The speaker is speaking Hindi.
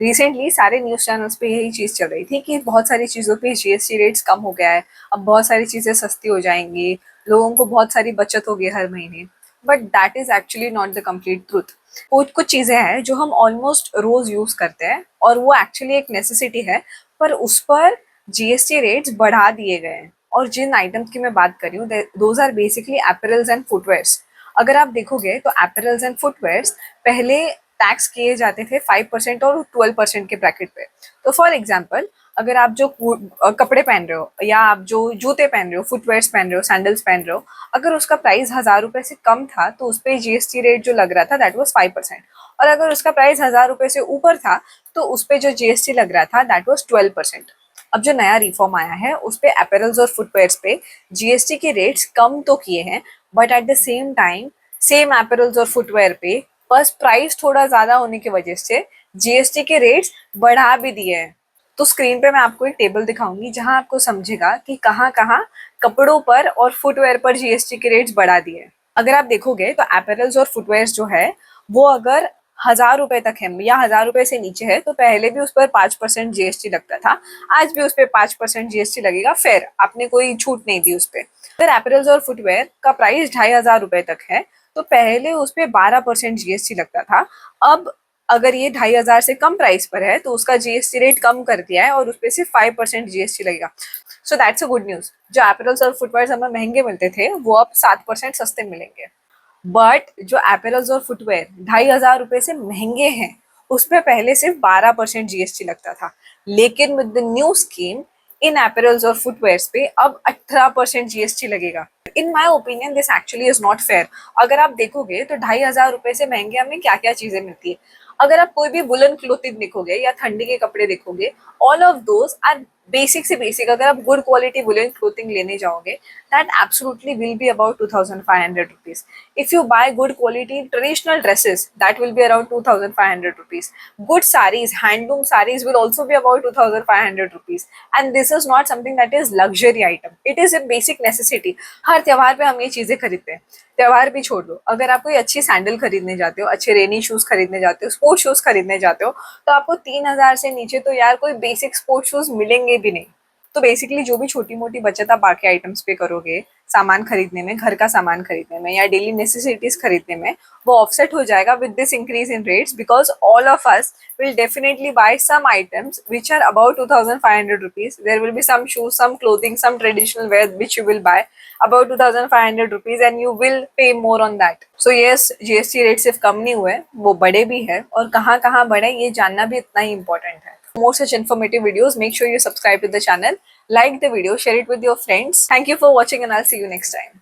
रिसेंटली सारे न्यूज़ चैनल्स पे यही चीज़ चल रही थी कि बहुत सारी चीज़ों पे जीएसटी रेट्स कम हो गया है, अब बहुत सारी चीज़ें सस्ती हो जाएंगी, लोगों को बहुत सारी बचत होगी हर महीने। But that is actually not the complete truth. कुछ कुछ चीज़ें हैं जो हम ऑलमोस्ट रोज़ यूज़ करते हैं और वो एक्चुअली एक नेसेसिटी है, पर उस पर जीएसटी रेट्स बढ़ा दिए गए हैं। और जिन आइटम्स की मैं बात कर रही हूँ, those are basically apparels and footwears. अगर आप देखोगे तो एपरल्स एंड फुटवेयर्स पहले टैक्स किए जाते थे 5% और 12% के ब्रैकेट पे। तो फॉर एग्जाम्पल, अगर आप जो कपड़े पहन रहे हो या आप जो जूते पहन रहे हो, फुटवेयर्स पहन रहे हो, सैंडल्स पहन रहे हो, अगर उसका प्राइस 1000 रुपए से कम था तो उस पर जीएसटी रेट जो लग रहा था दैट वाज 5%। और अगर उसका प्राइस 1000 रुपए से ऊपर था तो उस पर जो जीएसटी लग रहा था दैट वाज 12%। अब जो नया रिफॉर्म आया है उस पे एपरल्स और फुटवेयर्स पे जीएसटी के रेट्स कम तो किए हैं, but at the same time same apparels और फुटवेयर पे बस प्राइस थोड़ा ज्यादा होने की वजह से जीएसटी के रेट्स बढ़ा भी दिए हैं। तो स्क्रीन पे मैं आपको एक टेबल दिखाऊंगी जहां आपको समझेगा कि कहाँ कहाँ कपड़ों पर और फुटवेयर पर जीएसटी के रेट्स बढ़ा दिए हैं। अगर आप देखोगे तो एपरल्स और फुटवेयर जो है वो अगर 1000 रुपए तक है या 1000 रुपए से नीचे है तो पहले भी उस पर 5% जीएसटी लगता था, आज भी उस पर 5% जीएसटी लगेगा। फिर आपने कोई छूट नहीं दी उस पर। अगर एपरल्स और फुटवेयर का प्राइस 2500 रुपए तक है तो पहले उस पर 12% जीएसटी लगता था। अब अगर ये 2500 से कम प्राइस पर है तो उसका जीएसटी रेट कम कर दिया है और उस पर सिर्फ 5% जीएसटी लगेगा। So that's a good news. जो एपरल्स और फुटवेयर हमें महंगे मिलते थे वो अब 7% सस्ते मिलेंगे। बट जो एपरल्स और फुटवेयर 2500 रुपए से महंगे हैं उस पर पहले सिर्फ 12% जीएसटी लगता था, लेकिन with the new scheme in apparels और फुटवेयर पे अब 18% जीएसटी लगेगा। In my opinion this actually is not fair. अगर आप देखोगे तो 2500 रुपए से महंगे हमें क्या क्या चीजें मिलती है। अगर आप कोई भी वुलन क्लोथिंग देखोगे या ठंडी के कपड़े देखोगे, all of those are basic से बेसिक। अगर आप गुड क्वालिटी वुलन क्लोथिंग लेने जाओगे that absolutely will be about 2500 rupees. If you buy good quality traditional dresses, that will be around 2500 rupees. Good sarees, handloom sarees will also be about 2500 rupees. And this is not something that is luxury item. It is a basic necessity. हर त्योहार पे हम ये चीजें खरीदते हैं। त्योहार भी छोड़ दो, अगर आप कोई अच्छी सैंडल खरीदने जाते हो, अच्छे रेनी शूज खरीदने जाते हो, स्पोर्ट्स शूज खरीदने जाते हो, तो आपको 3000 से नीचे तो यार कोई बेसिक स्पोर्ट्स शूज मिलेंगे भी नहीं। तो बेसिकली जो भी छोटी मोटी बचत आप बाकी आइटम्स पे करोगे सामान खरीदने में, घर का सामान खरीदने में या डेली नेसेसिटीज खरीदने में, वो ऑफसेट हो जाएगा with this increase in rates, because all of us will definitely buy some items which are about 2500 rupees. There will be some shoes, some clothing, some traditional wear which you will buy about 2500 rupees and you will pay more on that. So yes, GST rate सिर्फ कम नहीं हुए, वो बढ़े भी है, और कहाँ कहाँ बढ़े ये जानना भी इतना ही important है। For more such informative videos, make sure you subscribe to the channel, like the video, share it with your friends. Thank you for watching and I'll see you next time.